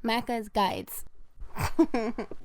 Macca's Guides.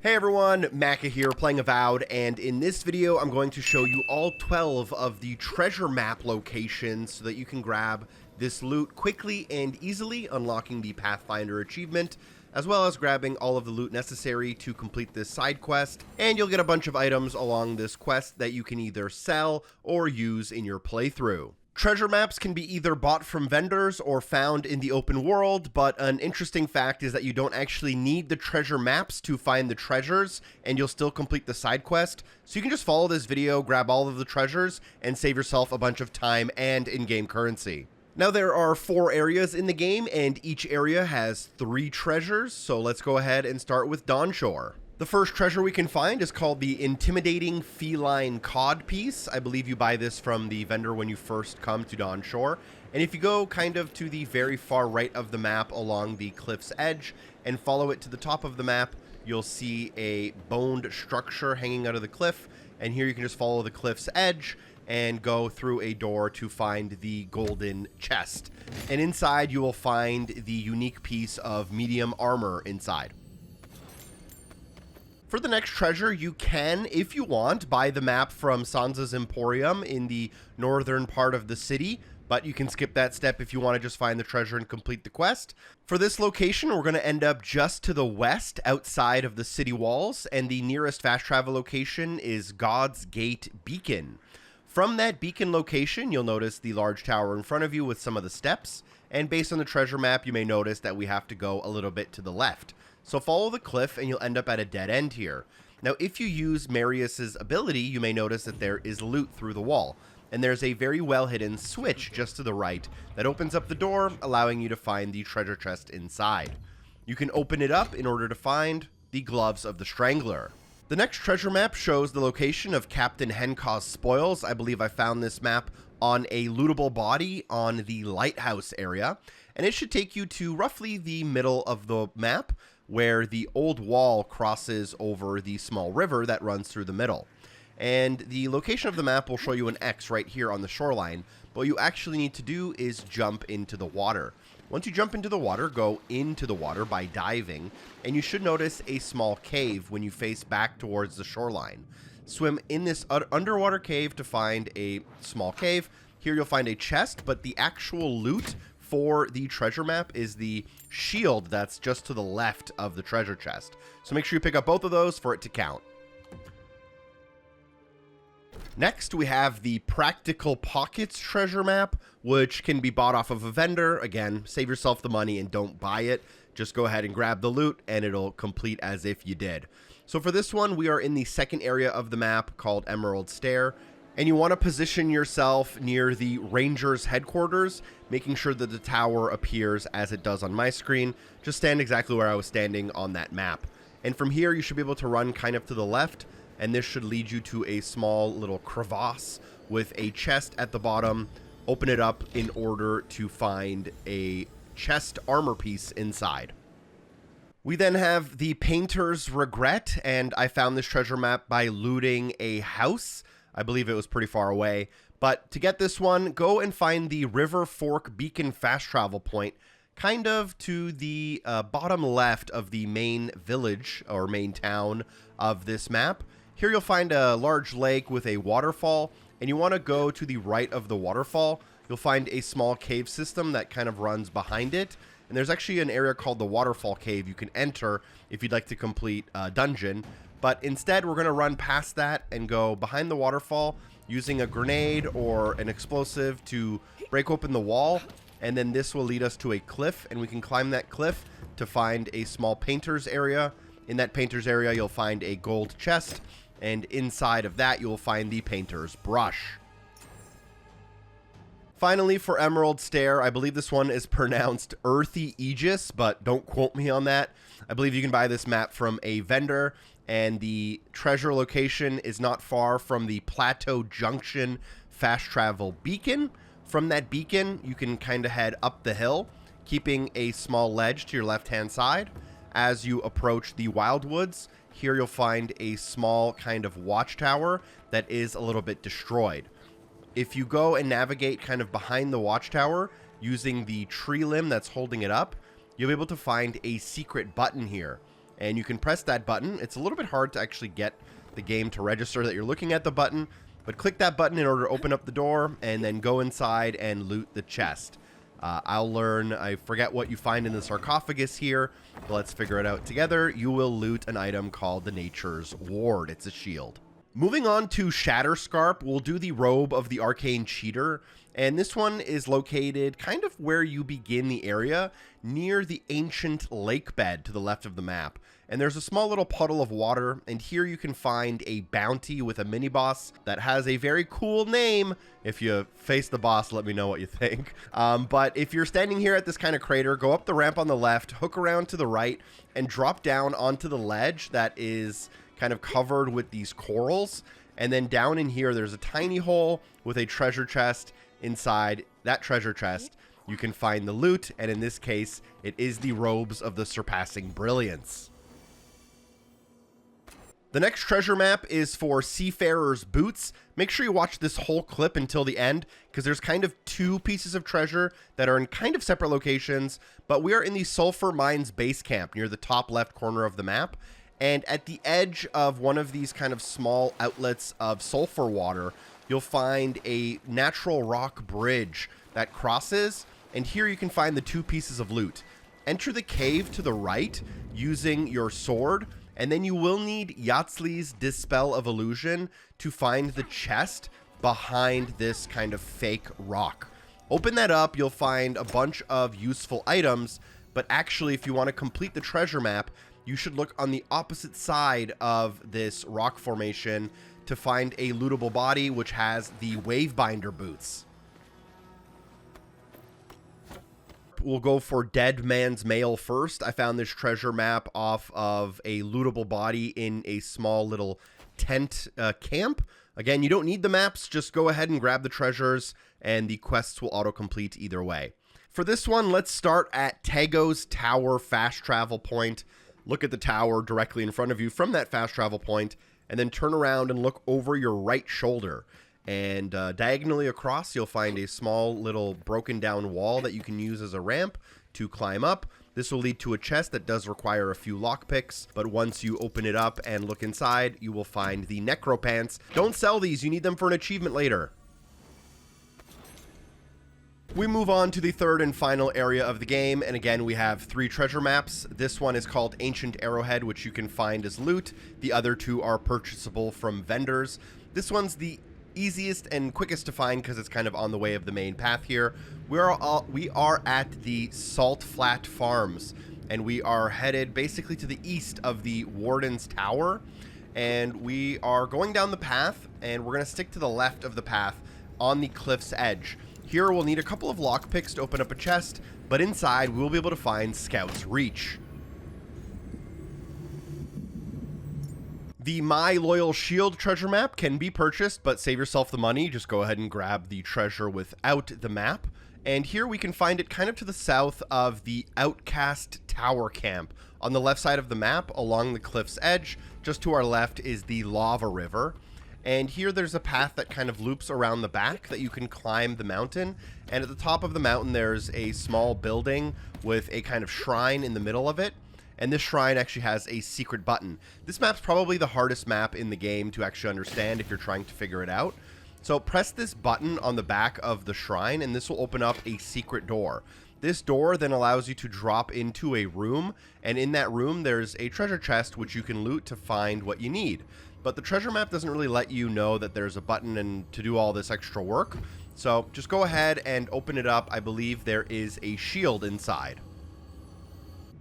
Hey everyone, Macca here playing Avowed, and in this video I'm going to show you all 12 of the treasure map locations so that you can grab this loot quickly and easily, unlocking the Pathfinder achievement, as well as grabbing all of the loot necessary to complete this side quest, and you'll get a bunch of items along this quest that you can either sell or use in your playthrough. Treasure maps can be either bought from vendors or found in the open world, but an interesting fact is that you don't actually need the treasure maps to find the treasures, and you'll still complete the side quest. So you can just follow this video, grab all of the treasures, and save yourself a bunch of time and in-game currency. Now there are 4 areas in the game, and each area has 3 treasures, so let's go ahead and start with Dawnshore. The first treasure we can find is called the Intimidating Feline Codpiece. I believe you buy this from the vendor when you first come to Dawnshore. And if you go kind of to the very far right of the map along the cliff's edge and follow it to the top of the map, you'll see a boned structure hanging out of the cliff. And here you can just follow the cliff's edge and go through a door to find the golden chest. And inside you will find the unique piece of medium armor inside. For the next treasure, you can, if you want, buy the map from Sansa's Emporium in the northern part of the city, but you can skip that step if you want to just find the treasure and complete the quest. For this location, we're going to end up just to the west, outside of the city walls, and the nearest fast travel location is God's Gate Beacon. From that beacon location, you'll notice the large tower in front of you with some of the steps, and based on the treasure map, you may notice that we have to go a little bit to the left. So follow the cliff and you'll end up at a dead end here. Now if you use Marius's ability, you may notice that there is loot through the wall. And there's a very well hidden switch just to the right that opens up the door, allowing you to find the treasure chest inside. You can open it up in order to find the gloves of the Strangler. The next treasure map shows the location of Captain Henqua's spoils. I believe I found this map on a lootable body on the lighthouse area. And it should take you to roughly the middle of the map, where the old wall crosses over the small river that runs through the middle. And the location of the map will show you an X right here on the shoreline, but what you actually need to do is jump into the water. Once you jump into the water, go into the water by diving, and you should notice a small cave when you face back towards the shoreline. Swim in this underwater cave to find a small cave. Here you'll find a chest, but the actual loot for the treasure map is the shield that's just to the left of the treasure chest. So make sure you pick up both of those for it to count. Next, we have the Practical Pockets treasure map, which can be bought off of a vendor. Again, save yourself the money and don't buy it. Just go ahead and grab the loot and it'll complete as if you did. So for this one, we are in the second area of the map called Emerald Stair. And you want to position yourself near the Ranger's headquarters, making sure that the tower appears as it does on my screen. Just stand exactly where I was standing on that map. And from here, you should be able to run kind of to the left, and this should lead you to a small little crevasse with a chest at the bottom. Open it up in order to find a chest armor piece inside. We then have the Painter's Regret, and I found this treasure map by looting a house. I believe it was pretty far away, but to get this one, go and find the River Fork Beacon fast travel point, kind of to the bottom left of the main village or main town of this map. Here you'll find a large lake with a waterfall, and you want to go to the right of the waterfall. You'll find a small cave system that kind of runs behind it, and there's actually an area called the Waterfall Cave you can enter if you'd like to complete a dungeon. But instead, we're going to run past that and go behind the waterfall using a grenade or an explosive to break open the wall. And then this will lead us to a cliff, and we can climb that cliff to find a small painter's area. In that painter's area, you'll find a gold chest, and inside of that, you'll find the painter's brush. Finally, for Emerald Stair, I believe this one is pronounced Earthy Aegis, but don't quote me on that. I believe you can buy this map from a vendor, and the treasure location is not far from the Plateau Junction fast travel beacon. From that beacon, you can kind of head up the hill, keeping a small ledge to your left-hand side. As you approach the Wildwoods, here you'll find a small kind of watchtower that is a little bit destroyed. If you go and navigate kind of behind the watchtower using the tree limb that's holding it up, you'll be able to find a secret button here. And you can press that button. It's a little bit hard to actually get the game to register that you're looking at the button, but click that button in order to open up the door and then go inside and loot the chest. I forget what you find in the sarcophagus here, but let's figure it out together. You will loot an item called the Nature's Ward. It's a shield. Moving on to Shatterscarp, we'll do the Robe of the Arcane Cheater, and this one is located kind of where you begin the area, near the ancient lake bed to the left of the map. And there's a small little puddle of water, and here you can find a bounty with a mini-boss that has a very cool name. If you face the boss, let me know what you think. But if you're standing here at this kind of crater, go up the ramp on the left, hook around to the right, and drop down onto the ledge that is kind of covered with these corals. And then down in here, there's a tiny hole with a treasure chest. Inside that treasure chest, you can find the loot, and in this case, it is the Robes of the Surpassing Brilliance. The next treasure map is for Seafarer's Boots. Make sure you watch this whole clip until the end, because there's kind of two pieces of treasure that are in kind of separate locations, but we are in the Sulfur Mines base camp near the top left corner of the map, and at the edge of one of these kind of small outlets of sulfur water, you'll find a natural rock bridge that crosses, and here you can find the two pieces of loot. Enter the cave to the right using your sword, and then you will need Yahtzli's Dispel of Illusion to find the chest behind this kind of fake rock. Open that up, you'll find a bunch of useful items, but actually if you want to complete the treasure map, you should look on the opposite side of this rock formation to find a lootable body which has the Wavebinder boots. We'll go for Dead Man's Mail first. I found this treasure map off of a lootable body in a small little tent camp. Again, you don't need the maps, just go ahead and grab the treasures and the quests will autocomplete either way. For this one, let's start at Tego's Tower fast travel point. Look at the tower directly in front of you from that fast travel point, and then turn around and look over your right shoulder. And diagonally across, you'll find a small little broken down wall that you can use as a ramp to climb up. This will lead to a chest that does require a few lockpicks, but once you open it up and look inside, you will find the Necropants. Don't sell these, you need them for an achievement later. We move on to the third and final area of the game, and again we have three treasure maps. This one is called Ancient Arrowhead, which you can find as loot. The other two are purchasable from vendors. This one's the easiest and quickest to find because it's kind of on the way of the main path here. We are at the Salt Flat Farms, and we are headed basically to the east of the Warden's Tower, and we are going down the path, and we're going to stick to the left of the path on the cliff's edge. Here we'll need a couple of lockpicks to open up a chest, but inside we will be able to find Scout's Reach. The My Loyal Shield treasure map can be purchased, but save yourself the money. Just go ahead and grab the treasure without the map. And here we can find it kind of to the south of the Outcast Tower Camp. On the left side of the map, along the cliff's edge, just to our left is the Lava River. And here there's a path that kind of loops around the back that you can climb the mountain. And at the top of the mountain, there's a small building with a kind of shrine in the middle of it. And this shrine actually has a secret button. This map's probably the hardest map in the game to actually understand if you're trying to figure it out. So press this button on the back of the shrine, and this will open up a secret door. This door then allows you to drop into a room, and in that room there's a treasure chest which you can loot to find what you need. But the treasure map doesn't really let you know that there's a button and to do all this extra work. So just go ahead and open it up. I believe there is a shield inside.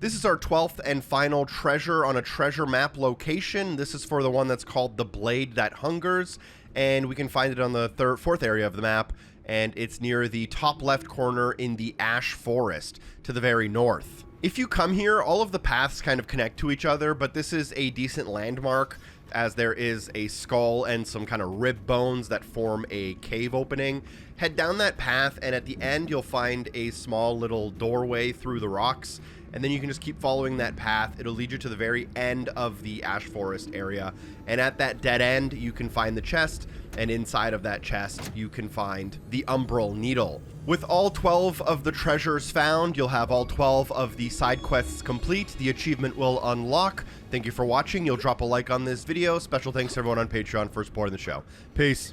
This is our 12th and final treasure on a treasure map location. This is for the one that's called the Blade That Hungers, and we can find it on the fourth area of the map, and it's near the top left corner in the Ash Forest to the very north. If you come here, all of the paths kind of connect to each other, but this is a decent landmark as there is a skull and some kind of rib bones that form a cave opening. Head down that path, and at the end you'll find a small little doorway through the rocks, and then you can just keep following that path. It'll lead you to the very end of the Ash Forest area, and at that dead end, you can find the chest, and inside of that chest, you can find the Umbral Needle. With all 12 of the treasures found, you'll have all 12 of the side quests complete. The achievement will unlock. Thank you for watching. You'll drop a like on this video. Special thanks to everyone on Patreon for supporting the show. Peace.